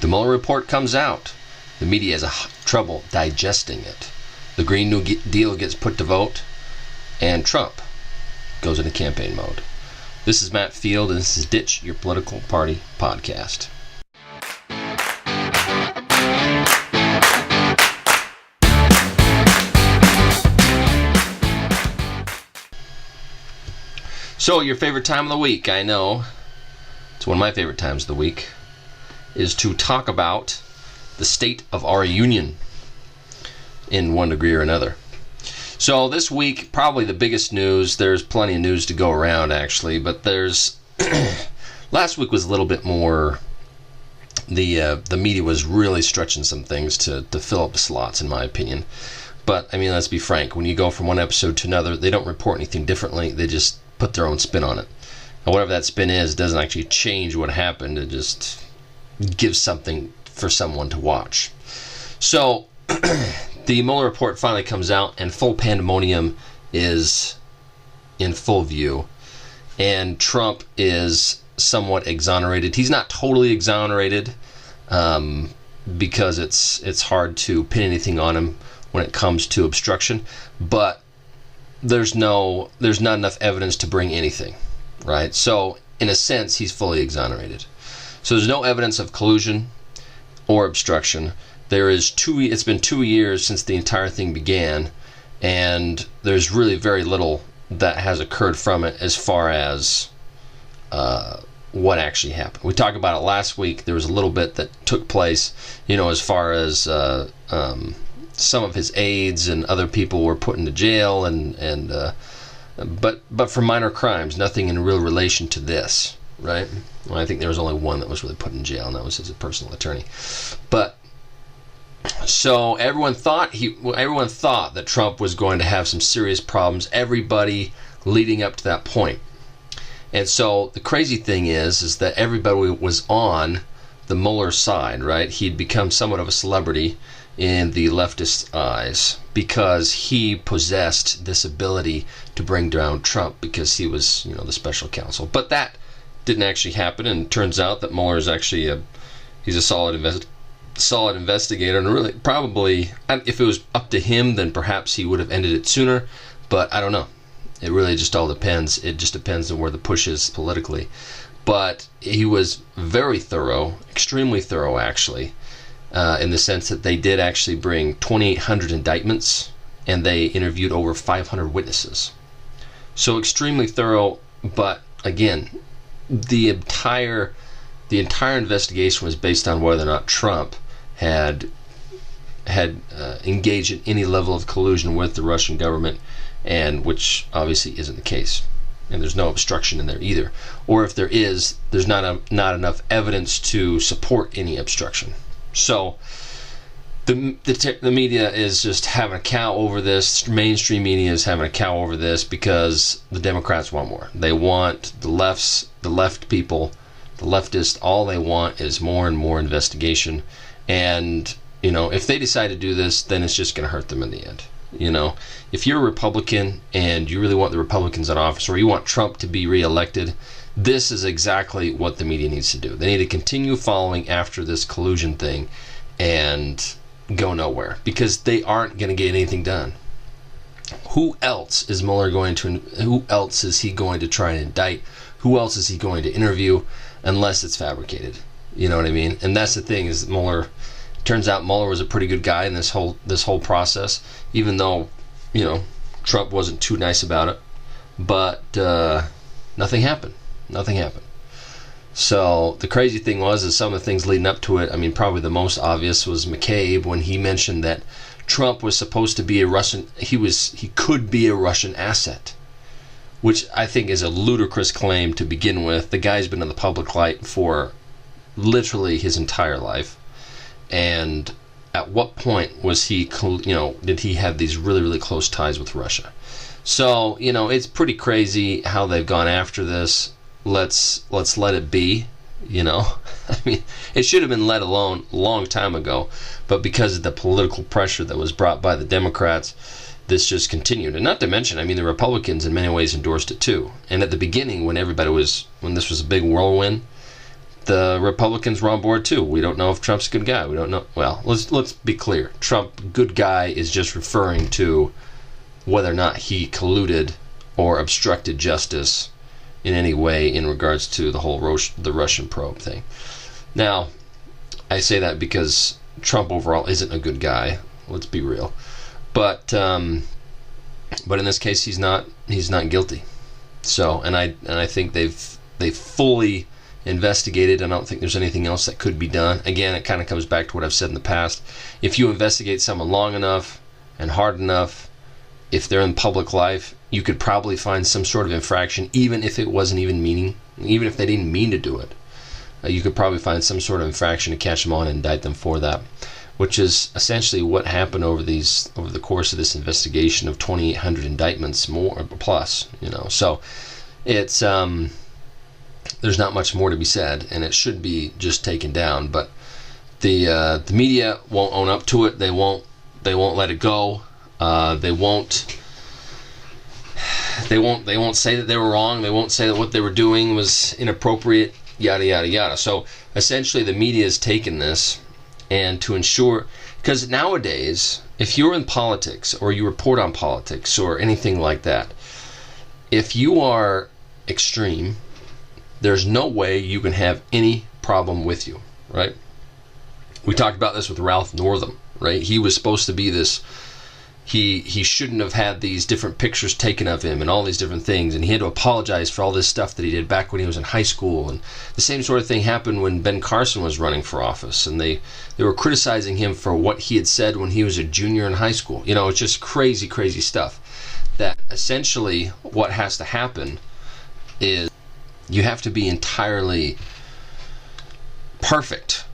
Mueller report comes out. The media has trouble digesting it. The Green New Deal gets put to vote, and Trump goes into campaign mode. This is Matt Field, and this is Ditch Your Political Party podcast. So, your favorite time of the week, I know, it's one of my favorite times of the week, is to talk about the state of our union in one degree or another. So this week, probably the biggest news, there's plenty of news to go around actually, but there's, last week was a little bit more, the media was really stretching some things to fill up the slots in my opinion. But I mean, let's be frank, when you go from one episode to another, they don't report anything differently, they just put their own spin on it. And whatever that spin is, doesn't actually change what happened, it just gives something for someone to watch. So, the Mueller report finally comes out, and full pandemonium is in full view. And Trump is somewhat exonerated. He's not totally exonerated, because it's hard to pin anything on him when it comes to obstruction. But there's not enough evidence to bring anything, right? So, in a sense, he's fully exonerated. So there's no evidence of collusion or obstruction. It's been 2 years since the entire thing began, and there's really very little that has occurred from it as far as what actually happened. We talked about it last week. There was a little bit that took place, as far as some of his aides and other people were put into jail, but for minor crimes, nothing in real relation to this, right? Well, I think there was only one that was really put in jail, and that was his personal attorney. But so everyone thought that Trump was going to have some serious problems. Everybody leading up to that point. And so the crazy thing is that everybody was on the Mueller side, right? He'd become somewhat of a celebrity in the leftist eyes because he possessed this ability to bring down Trump because he was, the special counsel. But that didn't actually happen, and it turns out that Mueller is actually he's a solid investigator, and really probably, if it was up to him, then perhaps he would have ended it sooner, but I don't know. It really just all depends. It just depends on where the push is politically. But he was very thorough, extremely thorough actually, in the sense that they did actually bring 2,800 indictments, and they interviewed over 500 witnesses. So extremely thorough, but again, the entire investigation was based on whether or not Trump had engaged in any level of collusion with the Russian government, and which obviously isn't the case. And there's no obstruction in there either. Or if there is, there's not enough evidence to support any obstruction. So the media is just having a cow over this. Mainstream media is having a cow over this because the Democrats want more. They want the left people, the leftists, all they want is more and more investigation. And, if they decide to do this, then it's just going to hurt them in the end. If you're a Republican and you really want the Republicans in office, or you want Trump to be reelected, this is exactly what the media needs to do. They need to continue following after this collusion thing and go nowhere, because they aren't going to get anything done. Who else is who else is he going to try and indict? Who else is he going to interview, unless it's fabricated? You know what I mean? And that's the thing, is turns out Mueller was a pretty good guy in this whole process, even though, Trump wasn't too nice about it. But nothing happened. So the crazy thing is some of the things leading up to it, probably the most obvious was McCabe, when he mentioned that Trump was supposed to be he could be a Russian asset, which I think is a ludicrous claim to begin with. The guy's been in the public light for literally his entire life. And at what point was he, did he have these really, really close ties with Russia? So, it's pretty crazy how they've gone after this. Let's let it be, It should have been let alone a long time ago, but because of the political pressure that was brought by the Democrats, this just continued. And not to mention, the Republicans in many ways endorsed it too. And at the beginning, when this was a big whirlwind, the Republicans were on board too. We don't know if Trump's a good guy. We don't know. Well, let's be clear. Trump, good guy, is just referring to whether or not he colluded or obstructed justice in any way in regards to the whole the Russian probe thing. Now, I say that because Trump overall isn't a good guy. Let's be real. But in this case, he's not guilty. So, and I think they've fully investigated. I don't think there's anything else that could be done. Again, it kind of comes back to what I've said in the past. If you investigate someone long enough and hard enough, if they're in public life, you could probably find some sort of infraction, even if it wasn't even if they didn't mean to do it. You could probably find some sort of infraction to catch them on and indict them for that, which is essentially what happened over the course of this investigation of 2,800 indictments, more plus. So it's there's not much more to be said, and it should be just taken down. But the media won't own up to it. They won't let it go. They won't say that they were wrong. They won't say that what they were doing was inappropriate. Yada yada yada. So essentially, the media has taken this, and to ensure, because nowadays, if you're in politics or you report on politics or anything like that, if you are extreme, there's no way you can have any problem with you, right? We talked about this with Ralph Northam, right? He was supposed to be this, he shouldn't have had these different pictures taken of him and all these different things, and he had to apologize for all this stuff that he did back when he was in high school. And the same sort of thing happened when Ben Carson was running for office, and they were criticizing him for what he had said when he was a junior in high school. It's just crazy stuff. That essentially what has to happen is you have to be entirely perfect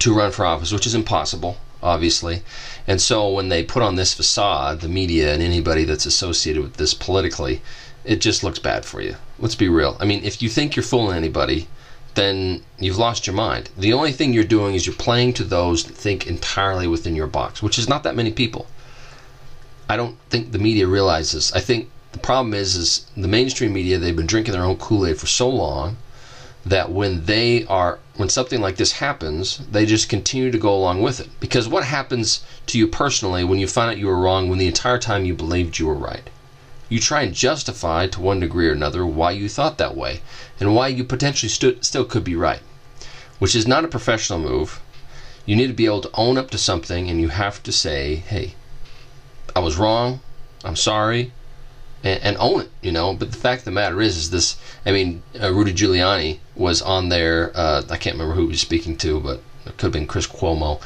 to run for office, which is impossible, obviously. And so when they put on this facade, the media and anybody that's associated with this politically, it just looks bad for you. Let's be real. I mean, if you think you're fooling anybody, then you've lost your mind. The only thing you're doing is you're playing to those that think entirely within your box, which is not that many people. I don't think the media realizes. I think the problem is the mainstream media, they've been drinking their own Kool-Aid for so long that when something like this happens, they just continue to go along with it. Because what happens to you personally when you find out you were wrong when the entire time you believed you were right? You try and justify to one degree or another why you thought that way and why you potentially still could be right, which is not a professional move. You need to be able to own up to something, and you have to say, hey, I was wrong, I'm sorry, and own it, But the fact of the matter is this, Rudy Giuliani was on there, I can't remember who he was speaking to, but it could have been Chris Cuomo,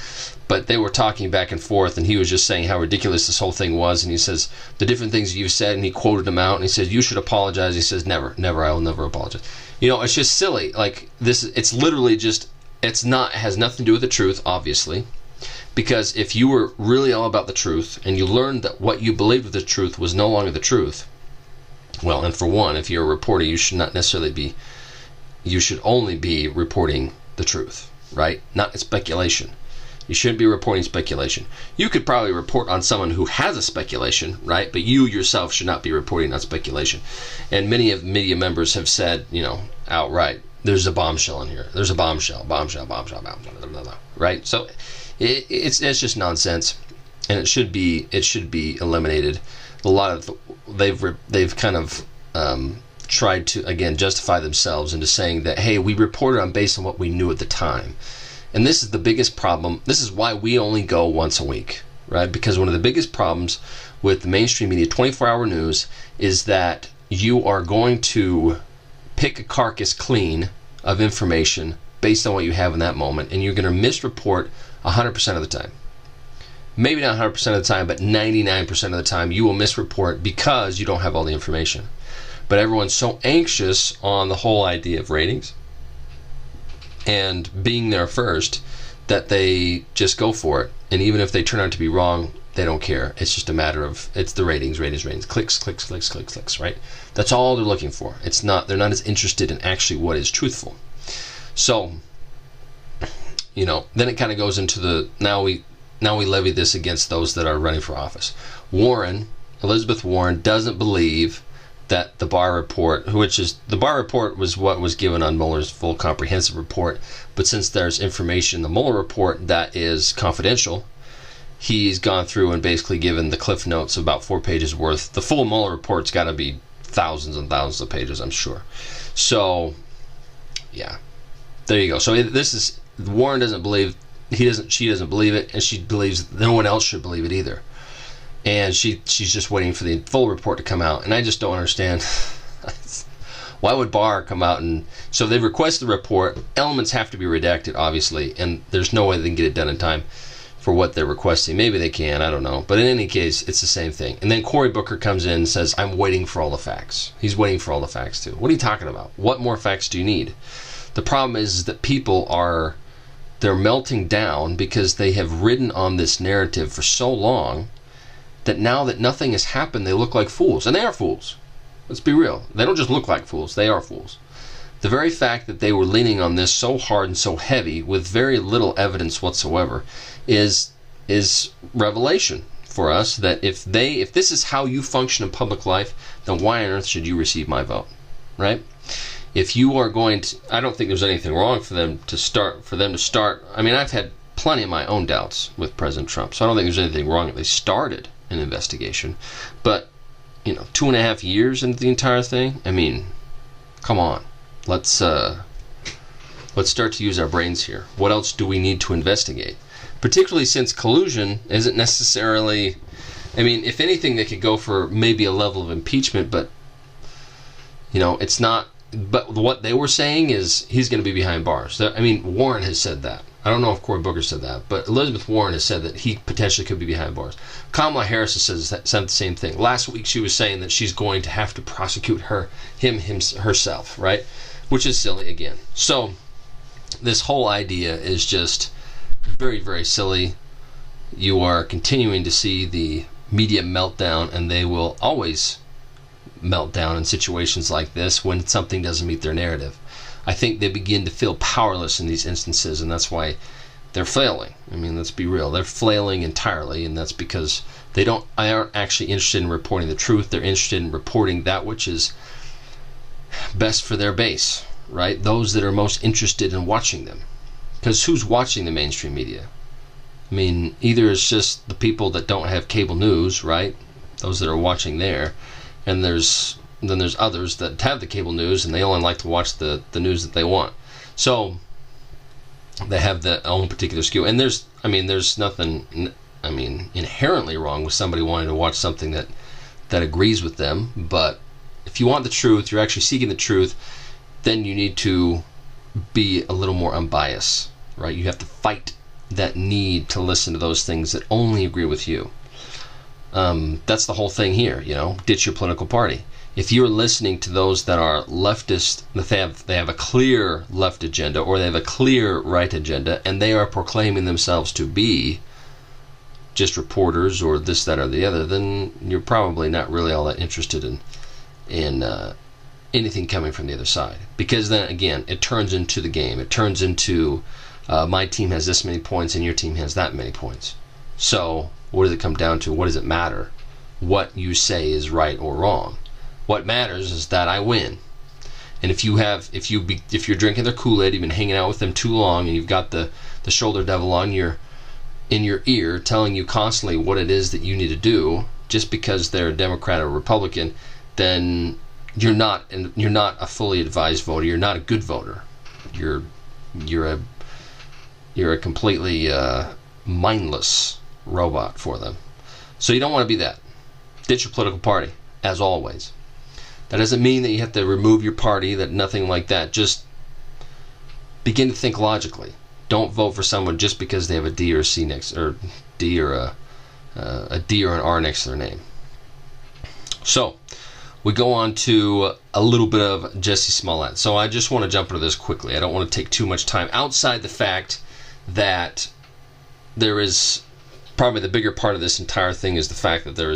but they were talking back and forth, and he was just saying how ridiculous this whole thing was, and he says, the different things you've said, and he quoted them out, and he said, you should apologize. He says, never, I will never apologize. It's just silly. Like, this, it's literally just, it has nothing to do with the truth, obviously. Because if you were really all about the truth, and you learned that what you believed was the truth was no longer the truth, well, and for one, if you're a reporter, you should not necessarily be, you should only be reporting the truth, right? Not speculation. You shouldn't be reporting speculation. You could probably report on someone who has a speculation, right? But you yourself should not be reporting on speculation. And many of media members have said, outright, there's a bombshell in here. There's a bombshell, right? So it's just nonsense, and it should be eliminated. A lot of they've kind of tried to again justify themselves into saying that, hey, we reported on based on what we knew at the time, and this is the biggest problem. This is why we only go once a week, right? Because one of the biggest problems with the mainstream media, 24-hour news, is that you are going to pick a carcass clean of information based on what you have in that moment, and you're going to misreport 100% of the time. Maybe not 100% of the time, but 99% of the time you will misreport because you don't have all the information. But everyone's so anxious on the whole idea of ratings and being there first that they just go for it. And even if they turn out to be wrong, they don't care. It's just a matter of, it's the ratings. Clicks, right? That's all they're looking for. They're not as interested in actually what is truthful. So, then it kind of goes into the, now we levy this against those that are running for office. Elizabeth Warren doesn't believe that the Barr report, the Barr report was what was given on Mueller's full comprehensive report, but since there's information in the Mueller report that is confidential, he's gone through and basically given the cliff notes about 4 pages worth. The full Mueller report's got to be thousands and thousands of pages, I'm sure. So, yeah, there you go. So this is, Warren doesn't believe, she doesn't believe it, and she believes no one else should believe it either. And she's just waiting for the full report to come out, and I just don't understand. Why would Barr come out and... So they've requested the report. Elements have to be redacted, obviously, and there's no way they can get it done in time for what they're requesting. Maybe they can, I don't know. But in any case, it's the same thing. And then Cory Booker comes in and says, I'm waiting for all the facts. He's waiting for all the facts, too. What are you talking about? What more facts do you need? The problem is that people are... They're melting down because they have ridden on this narrative for so long that now that nothing has happened, they look like fools. And they are fools. Let's be real. They don't just look like fools. They are fools. The very fact that they were leaning on this so hard and so heavy with very little evidence whatsoever is revelation for us that if this is how you function in public life, then why on earth should you receive my vote, right? If you are going to, I don't think there's anything wrong for them to start. I mean, I've had plenty of my own doubts with President Trump, so I don't think there's anything wrong that they started an investigation. But 2.5 years into the entire thing, I mean, come on. Let's start to use our brains here. What else do we need to investigate? Particularly since collusion isn't necessarily... I mean, if anything, they could go for maybe a level of impeachment, but, it's not... But what they were saying is he's going to be behind bars. I mean, Warren has said that. I don't know if Cory Booker said that, but Elizabeth Warren has said that he potentially could be behind bars. Kamala Harris has said the same thing. Last week she was saying that she's going to have to prosecute herself, right? Which is silly again. So this whole idea is just very, very silly. You are continuing to see the media meltdown, and they will always melt down in situations like this when something doesn't meet their narrative. I think they begin to feel powerless in these instances, and that's why they're flailing. I mean, let's be real. They're flailing entirely, and that's because they aren't actually interested in reporting the truth. They're interested in reporting that which is best for their base, right? Those that are most interested in watching them. Because who's watching the mainstream media? I mean, either it's just the people that don't have cable news, right? Those that are watching there, and then there's others that have the cable news and they only like to watch the news that they want. So they have their own particular skew. And there's nothing, inherently wrong with somebody wanting to watch something that agrees with them. But if you want the truth, you're actually seeking the truth, then you need to be a little more unbiased, right? You have to fight that need to listen to those things that only agree with you. That's the whole thing here, ditch your political party. If you're listening to those that are leftist, that they have a clear left agenda or they have a clear right agenda, and they are proclaiming themselves to be just reporters or this, that, or the other, then you're probably not really all that interested in anything coming from the other side. Because then, again, it turns into the game. It turns into my team has this many points and your team has that many points. So what does it come down to? What does it matter? What you say is right or wrong. What matters is that I win. And if you're drinking their Kool-Aid, you've been hanging out with them too long, and you've got the shoulder devil in your ear telling you constantly what it is that you need to do, just because they're a Democrat or Republican, then you're not a fully advised voter. You're not a good voter. You're a completely mindless robot for them. So you don't want to be that. Ditch your political party, as always. That doesn't mean that you have to remove your party, that nothing like that. Just begin to think logically. Don't vote for someone just because they have a D or a C next, or D or a D or an R next to their name. So we go on to a little bit of Jussie Smollett. So I just want to jump into this quickly. I don't want to take too much time outside the fact that there is probably the bigger part of this entire thing is the fact that there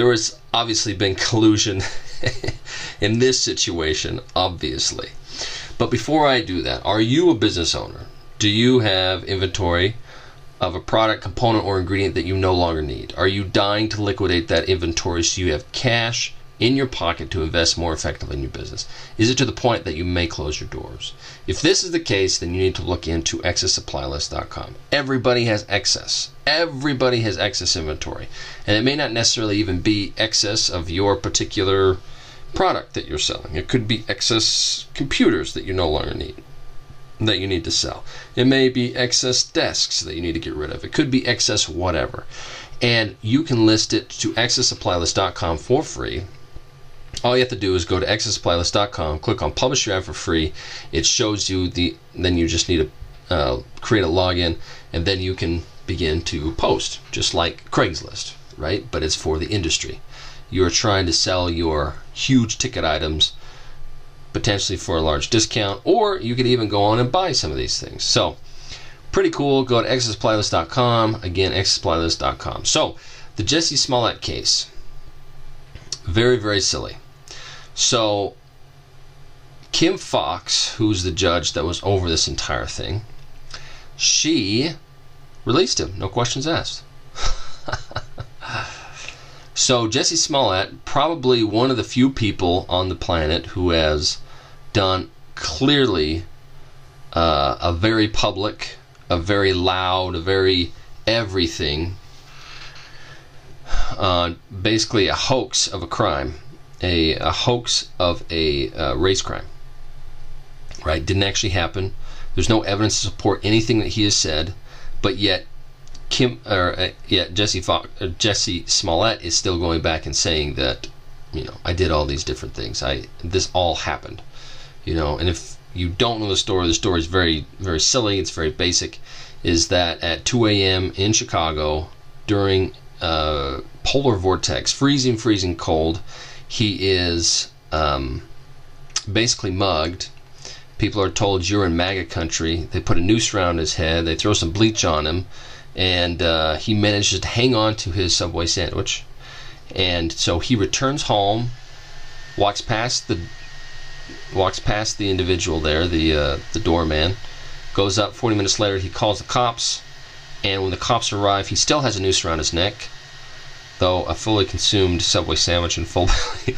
has obviously been collusion in this situation, obviously. But before I do that, are you a business owner? Do you have inventory of a product, component, or ingredient that you no longer need? Are you dying to liquidate that inventory so you have cash in your pocket to invest more effectively in your business? Is it to the point that you may close your doors? If this is the case, then you need to look into excesssuppplylist.com. Everybody has excess. Everybody has excess inventory. And it may not necessarily even be excess of your particular product that you're selling. It could be excess computers that you no longer need, that you need to sell. It may be excess desks that you need to get rid of. It could be excess whatever. And you can list it to excesssuppplylist.com for free. All you have to do is go to excesssuppplylist.com, click on Publish Your Ad for free. It shows you then you just need to create a login, and then you can begin to post, just like Craigslist, right? But it's for the industry. You're trying to sell your huge ticket items, potentially for a large discount, or you could even go on and buy some of these things. So, pretty cool. Go to excesssuppplylist.com. Again, excesssuppplylist.com. So, the Jussie Smollett case. Very, very silly. So, Kim Fox, who's the judge that was over this entire thing, she released him. No questions asked. So, Jussie Smollett, probably one of the few people on the planet who has done clearly a very public, a very loud, a very everything, basically a hoax of a crime, a hoax of a race crime, right? Didn't actually happen. There's no evidence to support anything that he has said, but yet Jussie Smollett is still going back and saying that, I did all these different things. This all happened, and if you don't know the story is very, very silly. It's very basic. Is that at 2 a.m. in Chicago during polar vortex, freezing cold, he is basically mugged. People are told, you're in MAGA country. They put a noose around his head. They throw some bleach on him, and he manages to hang on to his Subway sandwich. And so he returns home, walks past the individual there, the doorman, goes up. 40 minutes later, he calls the cops, and when the cops arrive, he still has a noose around his neck, though a fully consumed Subway sandwich in full belly.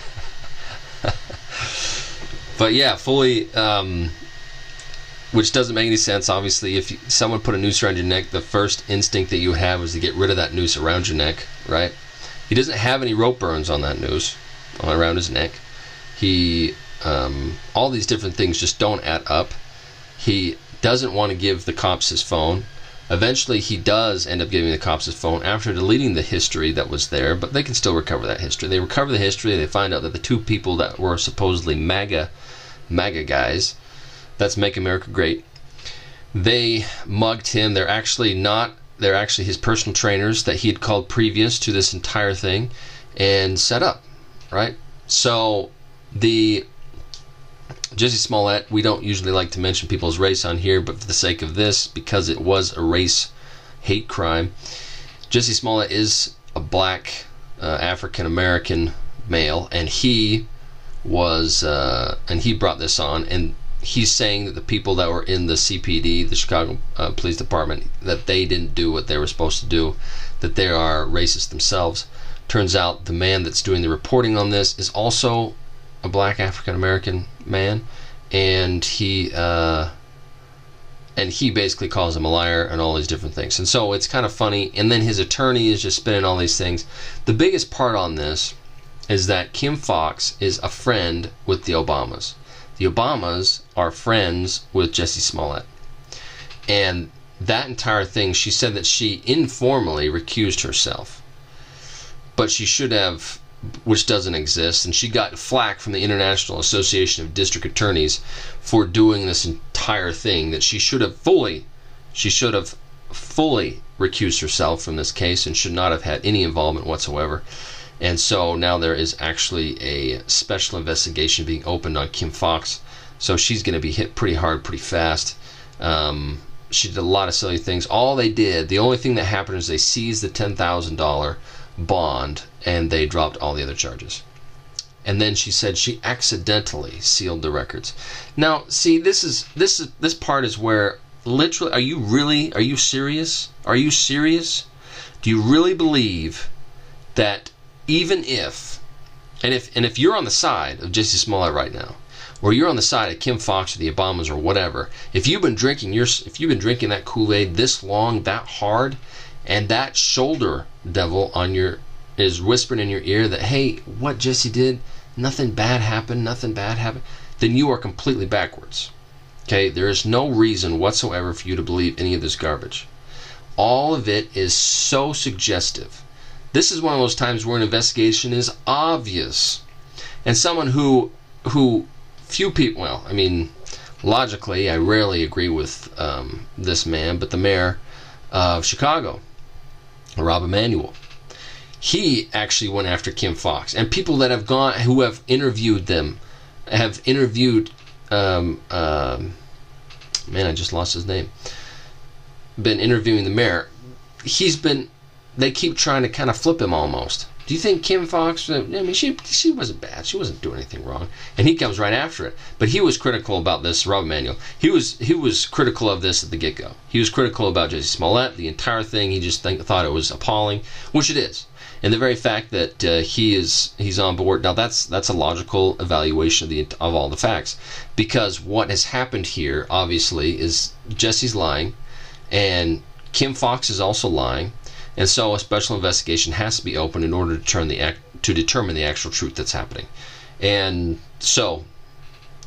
But yeah, fully, which doesn't make any sense. Obviously, if someone put a noose around your neck, the first instinct that you have is to get rid of that noose around your neck, right? He doesn't have any rope burns on that noose, around his neck. All these different things just don't add up. He doesn't want to give the cops his phone. Eventually, he does end up giving the cops his phone after deleting the history that was there, but they can still recover that history. They recover the history. They find out that the two people that were supposedly MAGA guys, that's Make America Great, they mugged him. They're actually his personal trainers that he had called previous to this entire thing and set up, right? So the Jussie Smollett, we don't usually like to mention people's race on here, but for the sake of this, because it was a race hate crime, Jussie Smollett is a black African American male, and he brought this on, and he's saying that the people that were in the CPD, the Chicago Police Department, that they didn't do what they were supposed to do, that they are racist themselves. Turns out the man that's doing the reporting on this is also a black African American man, and he basically calls him a liar and all these different things. And so it's kind of funny. And then his attorney is just spinning all these things. The biggest part on this is that Kim Fox is a friend with the Obamas. The Obamas are friends with Jussie Smollett. And that entire thing, she said that she informally recused herself. But she should have, which doesn't exist, and she got flack from the International Association of District Attorneys for doing this entire thing, that she should have fully recused herself from this case and should not have had any involvement whatsoever. And so now there is actually a special investigation being opened on Kim Fox. So she's going to be hit pretty hard, pretty fast. She did a lot of silly things. The only thing that happened is they seized the $10,000 bond and they dropped all the other charges. And then she said she accidentally sealed the records. Now, see, this part is where literally, are you serious? Are you serious? Do you really believe that even if And if you're on the side of Jesse Smollett right now, or you're on the side of Kim Fox or the Obamas or whatever, if you've been drinking that Kool-Aid this long, that hard, and that shoulder devil is whispering in your ear that, hey, what Jesse did, nothing bad happened, then you are completely backwards. Okay, there is no reason whatsoever for you to believe any of this garbage. All of it is so suggestive. This is one of those times where an investigation is obvious. And someone who few people, well, I mean, logically, I rarely agree with this man, but the mayor of Chicago, Rob Emanuel, he actually went after Kim Fox. And people that who have interviewed them, have interviewed, man, I just lost his name, been interviewing the mayor. They keep trying to kind of flip him almost. Do you think Kim Fox, I mean, she wasn't bad. She wasn't doing anything wrong. And he comes right after it. But he was critical about this, Rob Emanuel. He was critical of this at the get-go. He was critical about Jesse Smollett, the entire thing. He just thought it was appalling, which it is. And the very fact that he's on board, now that's a logical evaluation of all the facts. Because what has happened here, obviously, is Jesse's lying, and Kim Fox is also lying. And so a special investigation has to be opened in order to determine the actual truth that's happening. And so,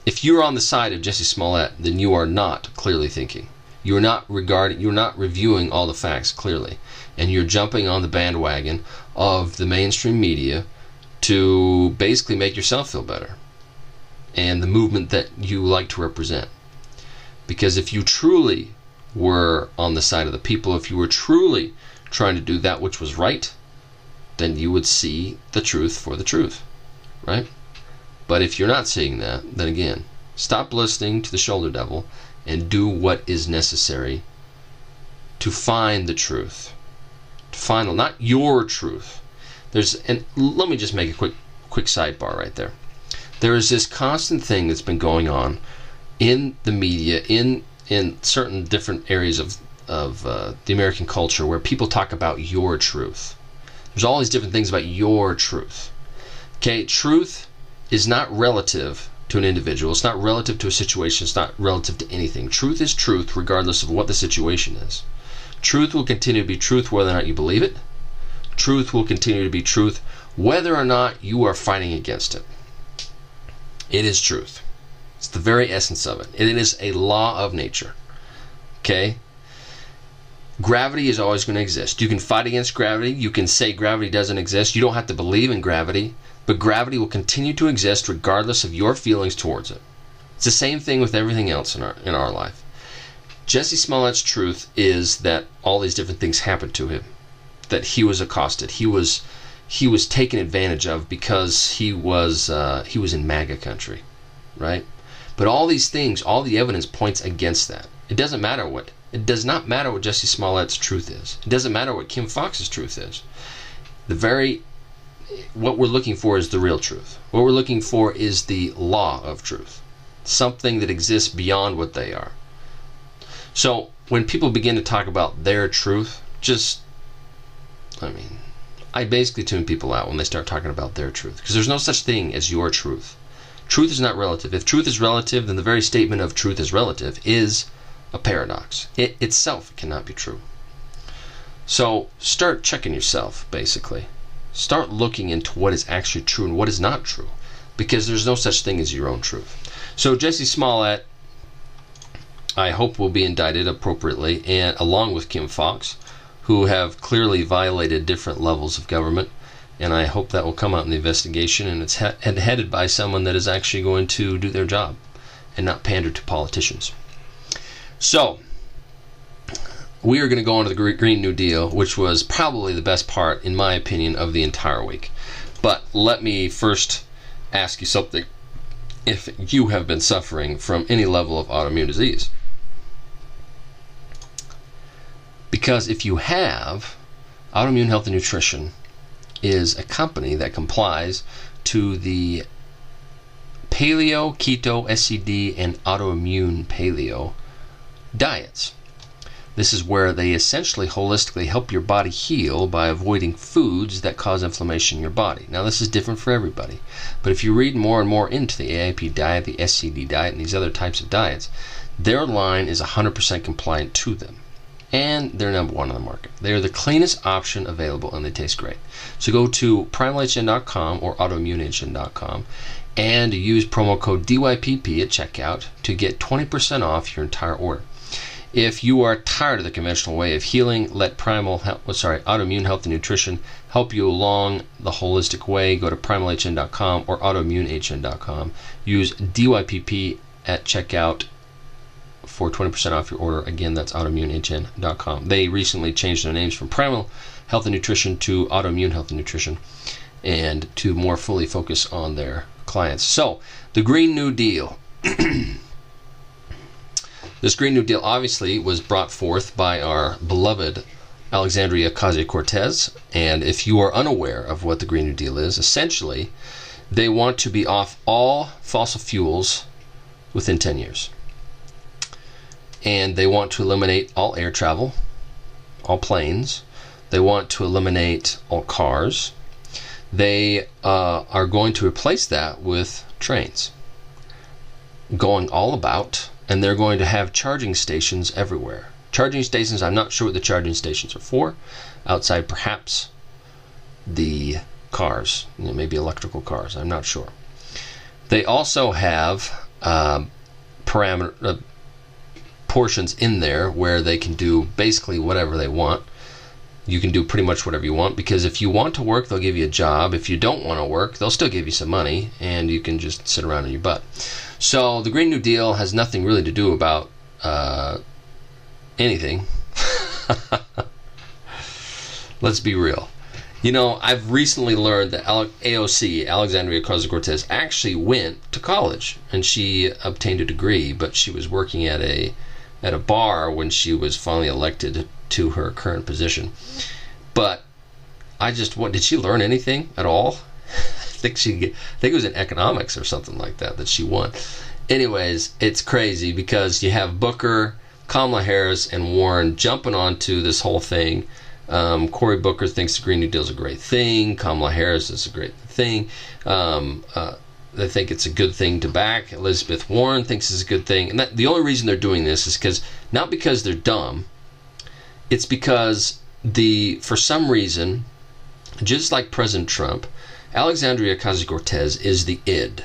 if you're on the side of Jesse Smollett, then you are not clearly thinking. You're not reviewing all the facts clearly. And you're jumping on the bandwagon of the mainstream media to basically make yourself feel better. And the movement that you like to represent. Because if you truly were on the side of the people, if you were truly trying to do that which was right, then you would see the truth for the truth, right? But if you're not seeing that, then again, stop listening to the shoulder devil and do what is necessary to find the truth. To find, not your truth. And let me just make a quick sidebar right there. There is this constant thing that's been going on in the media, in certain different areas of the American culture, where people talk about your truth. There's all these different things about your truth. Okay, truth is not relative to an individual. It's not relative to a situation. It's not relative to anything. Truth is truth regardless of what the situation is. Truth will continue to be truth whether or not you believe it. Truth will continue to be truth whether or not you are fighting against it. It is truth. It's the very essence of it. It is a law of nature. Okay? Gravity is always going to exist. You can fight against gravity. You can say gravity doesn't exist. You don't have to believe in gravity. But gravity will continue to exist regardless of your feelings towards it. It's the same thing with everything else in our life. Jesse Smollett's truth is that all these different things happened to him. That he was accosted. He was taken advantage of because he was in MAGA country. Right? But all these things, all the evidence points against that. It does not matter what Jesse Smollett's truth is. It doesn't matter what Kim Fox's truth is. What we're looking for is the real truth. What we're looking for is the law of truth. Something that exists beyond what they are. So when people begin to talk about their truth, I basically tune people out when they start talking about their truth. Because there's no such thing as your truth. Truth is not relative. If truth is relative, then the very statement of truth is relative is a paradox. It itself cannot be true. So start checking yourself, basically. Start looking into what is actually true and what is not true. Because there's no such thing as your own truth. So Jesse Smollett, I hope, will be indicted appropriately, and along with Kim Fox, who have clearly violated different levels of government. And I hope that will come out in the investigation, and it's headed by someone that is actually going to do their job and not pander to politicians. So, we are going to go on to the Green New Deal, which was probably the best part, in my opinion, of the entire week. But let me first ask you something. If you have been suffering from any level of autoimmune disease. Because if you have, Autoimmune Health and Nutrition is a company that complies to the Paleo, Keto, SCD, and Autoimmune Paleo diets, This is where they essentially holistically help your body heal by avoiding foods that cause inflammation in your body. Now, this is different for everybody, but if you read more and more into the AIP diet, the SCD diet, and these other types of diets, their line is 100% compliant to them. And they're number one on the market. They are the cleanest option available, and they taste great. So go to primalhn.com or autoimmunehn.com and use promo code DYPP at checkout to get 20% off your entire order. If you are tired of the conventional way of healing, let Autoimmune Health and Nutrition help you along the holistic way. Go to primalhn.com or autoimmunehn.com. Use DYPP at checkout for 20% off your order. Again, that's autoimmunehn.com. They recently changed their names from Primal Health and Nutrition to Autoimmune Health and Nutrition, and to more fully focus on their clients. So, the Green New Deal. This Green New Deal obviously was brought forth by our beloved Alexandria Ocasio-Cortez, and if you are unaware of what the Green New Deal is, essentially they want to be off all fossil fuels within 10 years. And they want to eliminate all air travel, all planes. They want to eliminate all cars. They are going to replace that with trains, going all about. And they're going to have charging stations everywhere. Charging stations, I'm not sure what the charging stations are for. Outside, perhaps, the cars, maybe electrical cars. I'm not sure. They also have portions in there where they can do basically whatever they want. You can do pretty much whatever you want, because if you want to work, they'll give you a job. If you don't want to work, they'll still give you some money, and you can just sit around on your butt. So the Green New Deal has nothing really to do about anything. Let's be real. You know, I've recently learned that AOC, Alexandria Ocasio-Cortez, actually went to college, and she obtained a degree, but she was working at a bar when she was finally elected to her current position. But what did she learn anything at all? I think it was in economics or something like that she won. Anyways, it's crazy because you have Booker, Kamala Harris, and Warren jumping onto this whole thing. Cory Booker thinks the Green New Deal is a great thing. Kamala Harris is a great thing. They think it's a good thing to back. Elizabeth Warren thinks it's a good thing. And the only reason they're doing this is not because they're dumb. It's because for some reason, just like President Trump, Alexandria Ocasio-Cortez is the id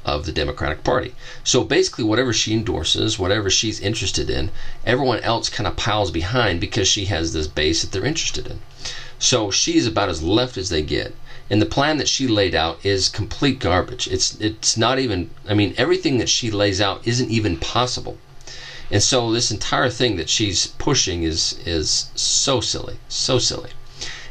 of the Democratic Party. So basically whatever she endorses, whatever she's interested in, everyone else kind of piles behind because she has this base that they're interested in. So she's about as left as they get. And the plan that she laid out is complete garbage. It's not even, everything that she lays out isn't even possible. And so this entire thing that she's pushing is so silly, so silly.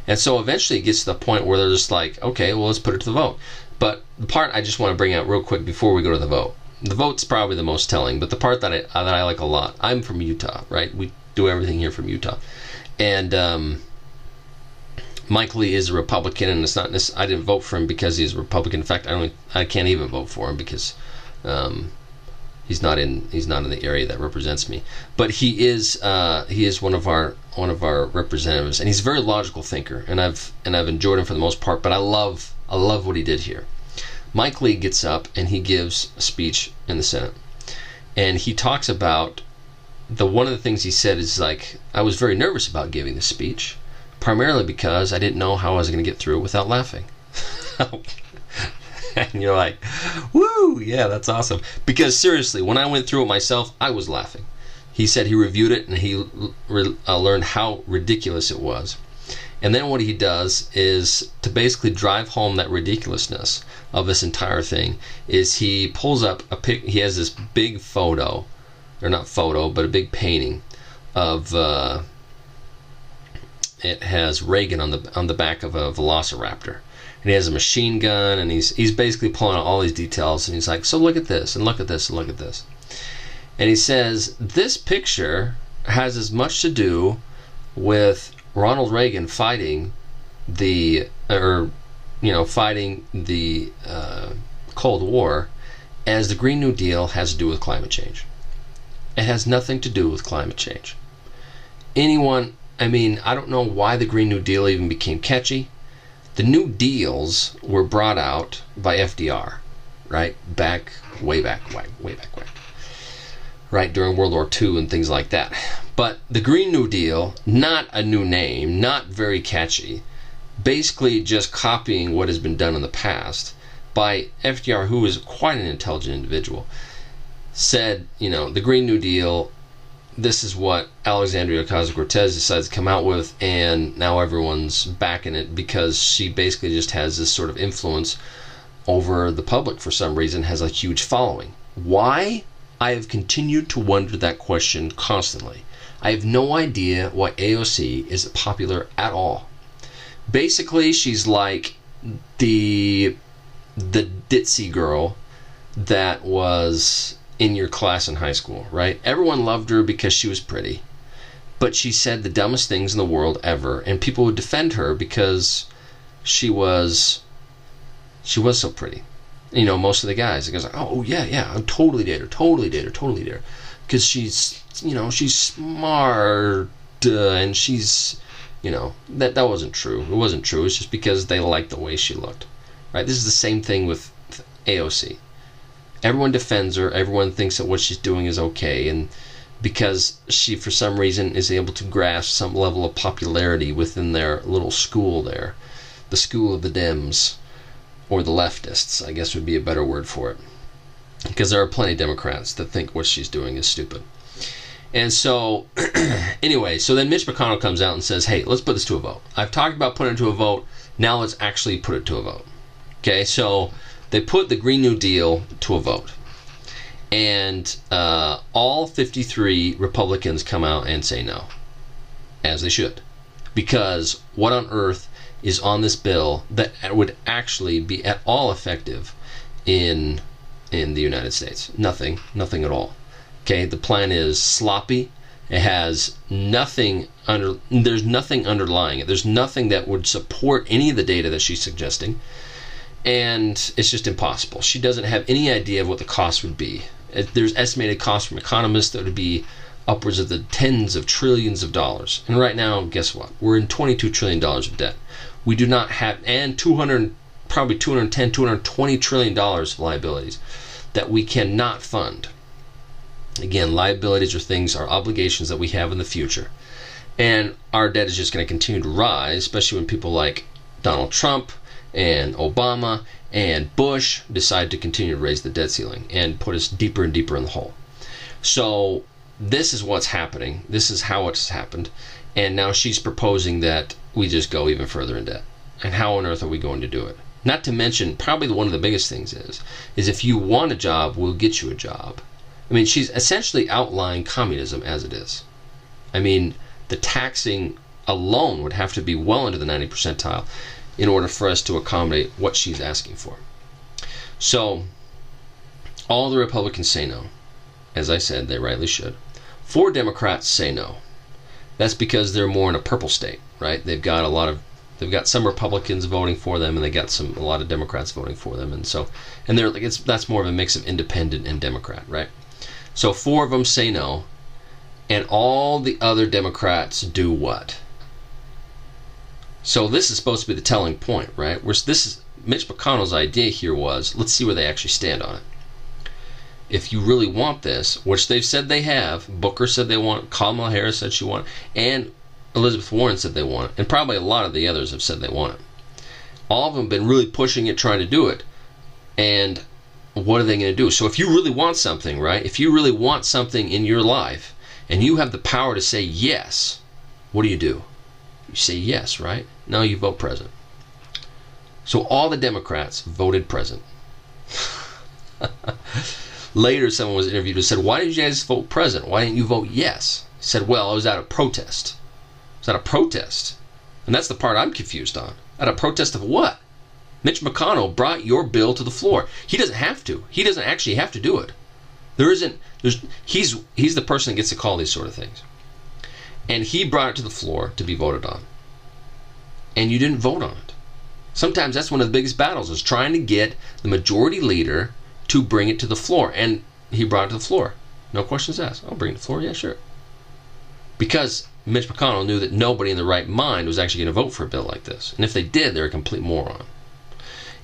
And so eventually it gets to the point where they're just like, okay, well, let's put it to the vote. But the part I just want to bring out real quick before we go to the vote. The vote's probably the most telling, but the part that I like a lot. I'm from Utah, right? We do everything here from Utah. And Mike Lee is a Republican, and it's not I didn't vote for him because he's a Republican. In fact, I can't even vote for him because he's not in the area that represents me. But he is one of our representatives, and he's a very logical thinker, and I've enjoyed him for the most part. But I love what he did here. Mike Lee gets up and he gives a speech in the Senate, and he talks about one of the things he said is like, I was very nervous about giving this speech, primarily because I didn't know how I was going to get through it without laughing. And you're like, woo, yeah, that's awesome. Because seriously, when I went through it myself, I was laughing. He said he reviewed it and he learned how ridiculous it was. And then what he does is to basically drive home that ridiculousness of this entire thing is he pulls up he has this big photo, or not photo, but a big painting of it has Reagan on the back of a velociraptor. And he has a machine gun, and he's basically pulling out all these details, and he's like, so look at this, and look at this, and look at this. And he says, this picture has as much to do with Ronald Reagan fighting the Cold War as the Green New Deal has to do with climate change. It has nothing to do with climate change. anyone, I mean, I don't know why the Green New Deal even became catchy. The New Deals were brought out by FDR, right? Way back, right, during World War II and things like that. But the Green New Deal, not a new name, not very catchy, basically just copying what has been done in the past by FDR, who is quite an intelligent individual, said, the Green New Deal, this is what Alexandria Ocasio-Cortez decides to come out with, and now everyone's backing it because she basically just has this sort of influence over the public for some reason, has a huge following. Why? I have continued to wonder that question constantly. I have no idea why AOC is popular at all. Basically, she's like the ditzy girl that was in your class in high school, right? Everyone loved her because she was pretty, but she said the dumbest things in the world ever, and people would defend her because she was so pretty. Most of the guys, like, oh yeah, I'm totally date her, because she's, she's smart, and she's, that wasn't true. It wasn't true. It's just because they liked the way she looked, right? This is the same thing with AOC. Everyone defends her. Everyone thinks that what she's doing is okay, and because she, for some reason, is able to grasp some level of popularity within their little school there, the school of the Dems, or the leftists, I guess would be a better word for it, because there are plenty of Democrats that think what she's doing is stupid. And so, anyway, so then Mitch McConnell comes out and says, hey, let's put this to a vote. I've talked about putting it to a vote. Now let's actually put it to a vote. Okay, so they put the Green New Deal to a vote. And all 53 Republicans come out and say no, as they should. Because what on earth is on this bill that would actually be at all effective in the United States? Nothing at all. Okay, the plan is sloppy. It has nothing there's nothing underlying it. There's nothing that would support any of the data that she's suggesting, and it's just impossible. She doesn't have any idea of what the cost would be. There's estimated costs from economists that would be upwards of the tens of trillions of dollars. And right now, guess what? We're in $22 trillion of debt. We do not have, and probably $210, $220 trillion of liabilities that we cannot fund. Again, liabilities are obligations that we have in the future. And our debt is just going to continue to rise, especially when people like Donald Trump and Obama and Bush decide to continue to raise the debt ceiling and put us deeper and deeper in the hole. So this is what's happening. This is how it's happened. And now she's proposing that we just go even further in debt. And how on earth are we going to do it? Not to mention, probably one of the biggest things is if you want a job, we'll get you a job. I mean, she's essentially outlining communism as it is. I mean, the taxing alone would have to be well into the 90th percentile in order for us to accommodate what she's asking for. So, all the Republicans say no. As I said, they rightly should. 4 Democrats say no. That's because they're more in a purple state, right? They've got some Republicans voting for them, and they got a lot of Democrats voting for them, and they're like, that's more of a mix of independent and Democrat, right? So 4 of them say no, and all the other Democrats do what? So this is supposed to be the telling point, right? Mitch McConnell's idea here was, let's see where they actually stand on it. If you really want this, which they've said they have, Booker said they want, Kamala Harris said she want, and Elizabeth Warren said they want it, and probably a lot of the others have said they want it. All of them have been really pushing it, trying to do it, and what are they going to do? So if you really want something, right? If you really want something in your life, and you have the power to say yes, what do? You say yes, right? No, you vote present. So all the Democrats voted present. Later, someone was interviewed and said, why did you guys vote present? Why didn't you vote yes? He said, well, I was out of protest. I was out of protest. And that's the part I'm confused on. Out of protest of what? Mitch McConnell brought your bill to the floor. He doesn't have to. He doesn't actually have to do it. He's the person that gets to call these sort of things. And he brought it to the floor to be voted on. And you didn't vote on it. Sometimes that's one of the biggest battles, is trying to get the majority leader to bring it to the floor. And he brought it to the floor. No questions asked. I'll bring it to the floor. Yeah, sure. because Mitch McConnell knew that nobody in the right mind was actually going to vote for a bill like this. And if they did, they're a complete moron.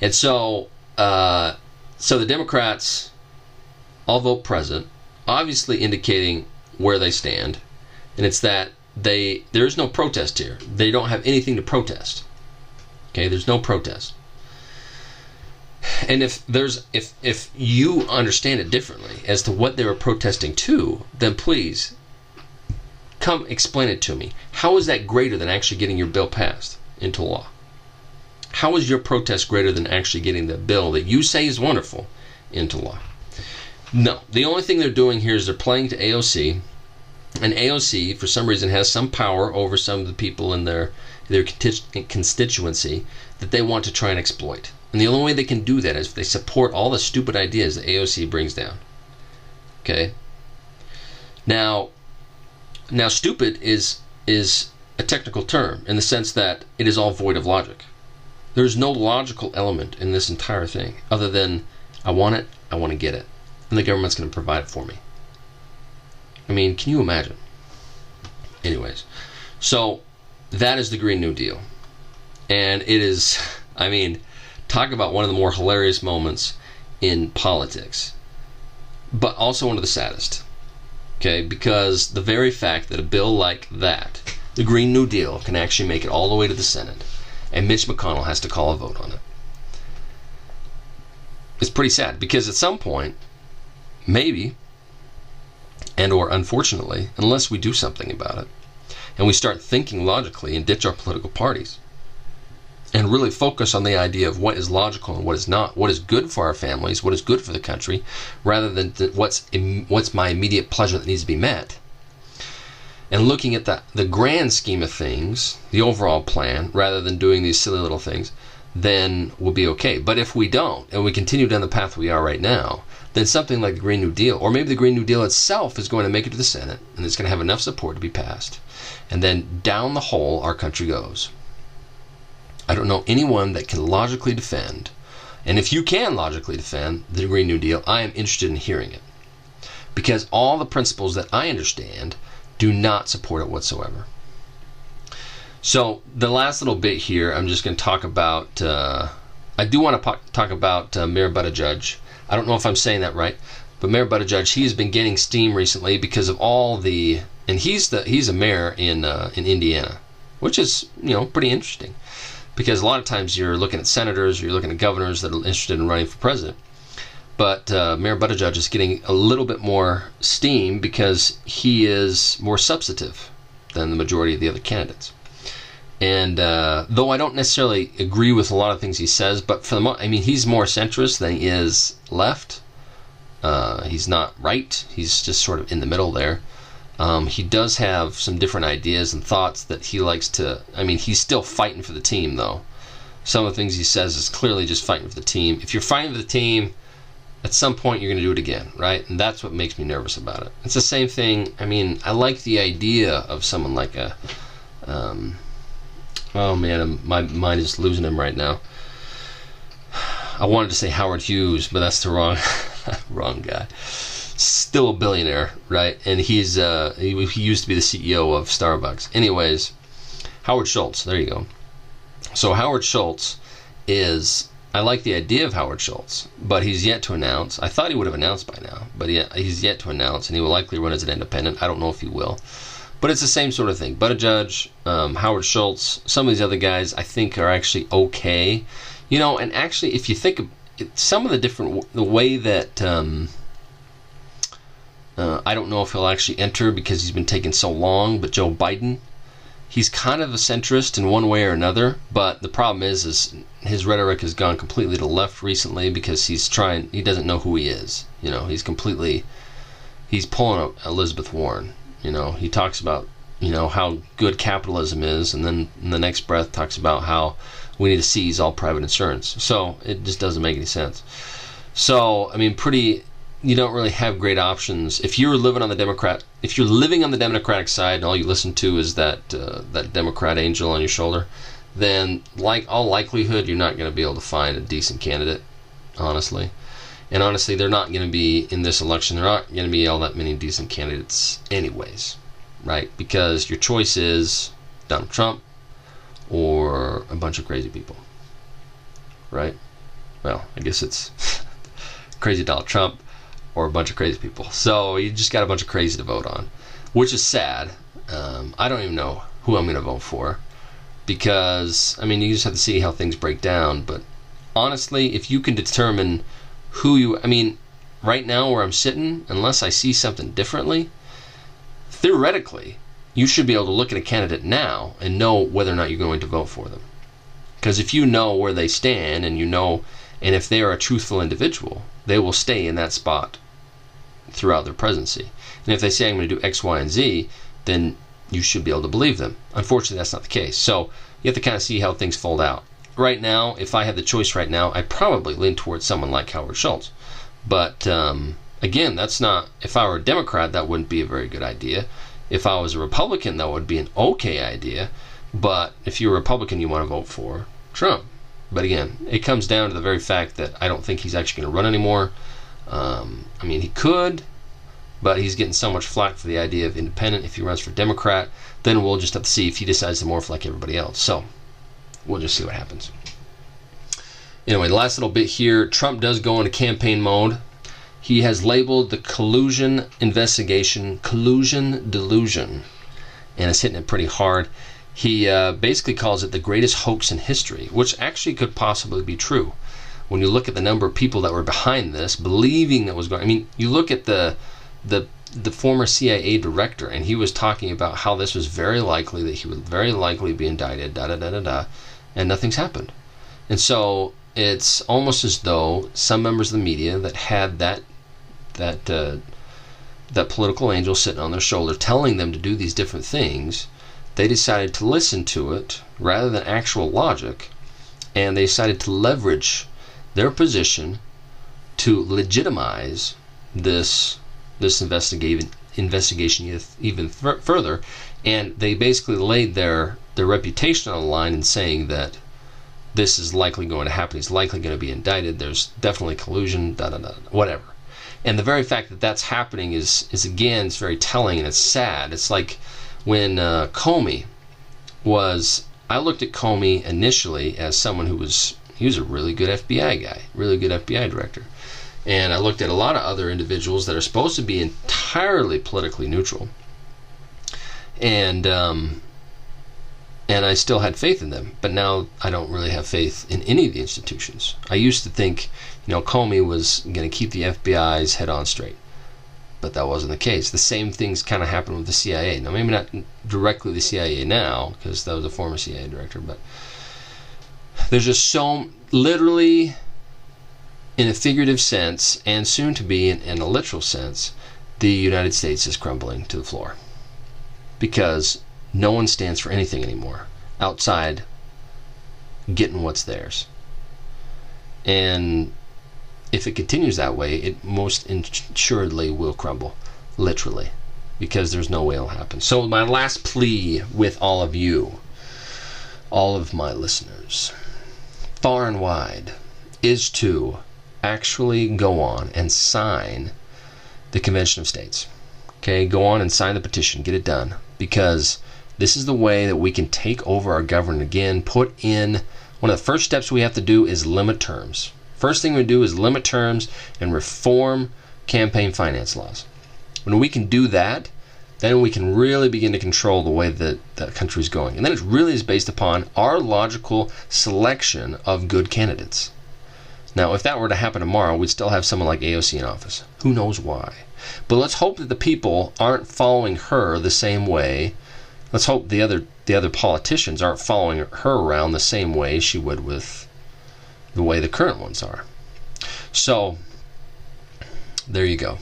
And so the Democrats all vote present, obviously indicating where they stand. And it's that there is no protest here. They don't have anything to protest. Okay, there's no protest. And if you understand it differently as to what they were protesting to, then please come explain it to me. How is that greater than actually getting your bill passed into law? How is your protest greater than actually getting the bill that you say is wonderful into law? No. The only thing they're doing here is they're playing to AOC, and AOC, for some reason, has some power over some of the people in their constituency that they want to try and exploit. And the only way they can do that is if they support all the stupid ideas that AOC brings down. Okay? Now stupid is a technical term in the sense that it is all void of logic. There's no logical element in this entire thing other than I want it, I want to get it, and the government's going to provide it for me. I mean, can you imagine? Anyways, so that is the Green New Deal. And it is, I mean, talk about one of the more hilarious moments in politics, but also one of the saddest. Okay, because the very fact that a bill like that, the Green New Deal, can actually make it all the way to the Senate, and Mitch McConnell has to call a vote on it. It's pretty sad, because at some point, maybe, and or unfortunately, unless we do something about it, and we start thinking logically and ditch our political parties, and really focus on the idea of what is logical and what is not, what is good for our families, what is good for the country, rather than what's my immediate pleasure that needs to be met, and looking at the grand scheme of things, the overall plan, rather than doing these silly little things, then we'll be okay. But if we don't, and we continue down the path we are right now, then something like the Green New Deal, or maybe the Green New Deal itself, is going to make it to the Senate, and it's going to have enough support to be passed. And then down the hole our country goes. I don't know anyone that can logically defend, and if you can logically defend the Green New Deal, I am interested in hearing it. Because all the principles that I understand do not support it whatsoever. So the last little bit here, I'm just going to talk about, I do want to talk about Mayor Buttigieg. I don't know if I'm saying that right, but Mayor Buttigieg, he has been getting steam recently because of all the, and he's a mayor in Indiana, which is, pretty interesting. Because a lot of times you're looking at senators, or you're looking at governors that are interested in running for president. But Mayor Buttigieg is getting a little bit more steam because he is more substantive than the majority of the other candidates. And though I don't necessarily agree with a lot of things he says, but for the he's more centrist than he is left. He's not right. He's just sort of in the middle there. He does have some different ideas and thoughts that he likes to... he's still fighting for the team, though. Some of the things he says is clearly just fighting for the team. If you're fighting for the team, at some point you're going to do it again, right? And that's what makes me nervous about it. It's the same thing. I like the idea of someone like a... oh man, my mind is losing him right now. I wanted to say Howard Hughes, but that's the wrong guy. Still a billionaire, right? And he used to be the CEO of Starbucks. Anyways, Howard Schultz, there you go. So Howard Schultz is, I like the idea of Howard Schultz, but he's yet to announce. I thought he would have announced by now, but he's yet to announce, and he will likely run as an independent. I don't know if he will. But it's the same sort of thing. Buttigieg, Howard Schultz, some of these other guys I think are actually okay. And actually if you think of it, some of the way that... I don't know if he'll actually enter because he's been taking so long, but Joe Biden, he's kind of a centrist in one way or another, but the problem is his rhetoric has gone completely to the left recently because he doesn't know who he is. He's pulling up Elizabeth Warren. He talks about, how good capitalism is, and then in the next breath talks about how we need to seize all private insurance. So it just doesn't make any sense. So, you don't really have great options. If you're living on the Democratic side and all you listen to is that Democrat angel on your shoulder, then all likelihood you're not going to be able to find a decent candidate, honestly. And honestly, they're not going to be, in this election, there aren't going to be all that many decent candidates anyways. right? Because your choice is Donald Trump or a bunch of crazy people, right? Well, I guess it's crazy Donald Trump or a bunch of crazy people. So you just got a bunch of crazy to vote on, which is sad. I don't even know who I'm going to vote for because, I mean, you just have to see how things break down. But honestly, if you can determine who you, I mean, right now where I'm sitting, unless I see something differently, theoretically, you should be able to look at a candidate now and know whether or not you're going to vote for them. Because if you know where they stand and you know, and if they are a truthful individual, they will stay in that spot throughout their presidency. And if they say I'm going to do X, Y, and Z, then you should be able to believe them. Unfortunately, that's not the case. So you have to kind of see how things fold out. Right now, if I had the choice right now, I'd probably lean towards someone like Howard Schultz. But again, that's not, if I were a Democrat, that wouldn't be a very good idea. If I was a Republican, that would be an okay idea. But if you're a Republican, you want to vote for Trump. But again, it comes down to the very fact that I don't think he's actually going to run anymore. I mean, he could, but he's getting so much flack for the idea of independent. If he runs for Democrat, then we'll just have to see if he decides to morph like everybody else. So we'll just see what happens. Anyway, the last little bit here, Trump does go into campaign mode. He has labeled the collusion investigation collusion delusion, and it's hitting it pretty hard. He basically calls it the greatest hoax in history, which actually could possibly be true. When you look at the number of people that were behind this, believing that was going, I mean, you look at the former CIA director, and he was talking about how this was very likely, that he would very likely be indicted, and nothing's happened. And so it's almost as though some members of the media that had that political angel sitting on their shoulder telling them to do these different things, they decided to listen to it rather than actual logic, and they decided to leverage their position to legitimize this investigation even further, and they basically laid their reputation on the line in saying that this is likely going to happen, he's likely going to be indicted, there's definitely collusion, whatever. And the very fact that that's happening is again, it's very telling, and it's sad. It's like when Comey was, I looked at Comey initially as someone he was a really good FBI guy, really good FBI director. And I looked at a lot of other individuals that are supposed to be entirely politically neutral. And I still had faith in them, but now I don't really have faith in any of the institutions. I used to think, Comey was going to keep the FBI's head on straight, but that wasn't the case. The same things kind of happened with the CIA. Now, maybe not directly the CIA now, because that was a former CIA director, but there's just so, literally, in a figurative sense, and soon to be in a literal sense, the United States is crumbling to the floor. Because no one stands for anything anymore outside getting what's theirs. And if it continues that way, it most assuredly will crumble, literally, because there's no way it'll happen. So my last plea with all of you, all of my listeners, far and wide, is to actually go on and sign the Convention of States. Okay, go on and sign the petition, get it done, because this is the way that we can take over our government again. Put in, one of the first steps we have to do is limit terms. First thing we do is limit terms and reform campaign finance laws. When we can do that, then we can really begin to control the way that the country is going. And then it really is based upon our logical selection of good candidates. Now, if that were to happen tomorrow, we'd still have someone like AOC in office. Who knows why? But let's hope that the people aren't following her the same way. Let's hope the other politicians aren't following her around the same way she would with the way the current ones are. So, there you go.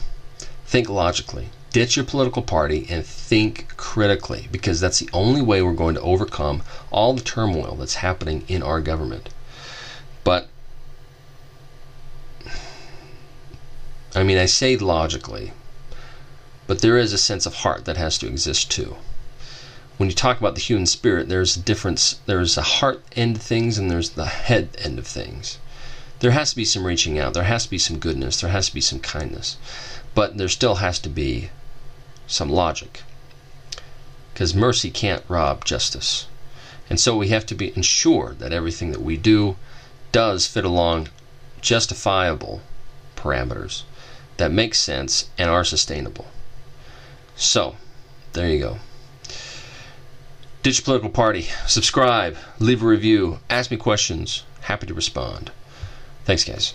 Think logically. Ditch your political party and think critically, because that's the only way we're going to overcome all the turmoil that's happening in our government. But, I mean, I say logically, but there is a sense of heart that has to exist too. When you talk about the human spirit, there's a difference. There's a heart end of things and there's the head end of things. There has to be some reaching out. There has to be some goodness. There has to be some kindness. But there still has to be some logic. because mercy can't rob justice. And so we have to be ensured that everything that we do does fit along justifiable parameters that make sense and are sustainable. So, there you go. Ditch your political party. Subscribe, leave a review, ask me questions. Happy to respond. Thanks, guys.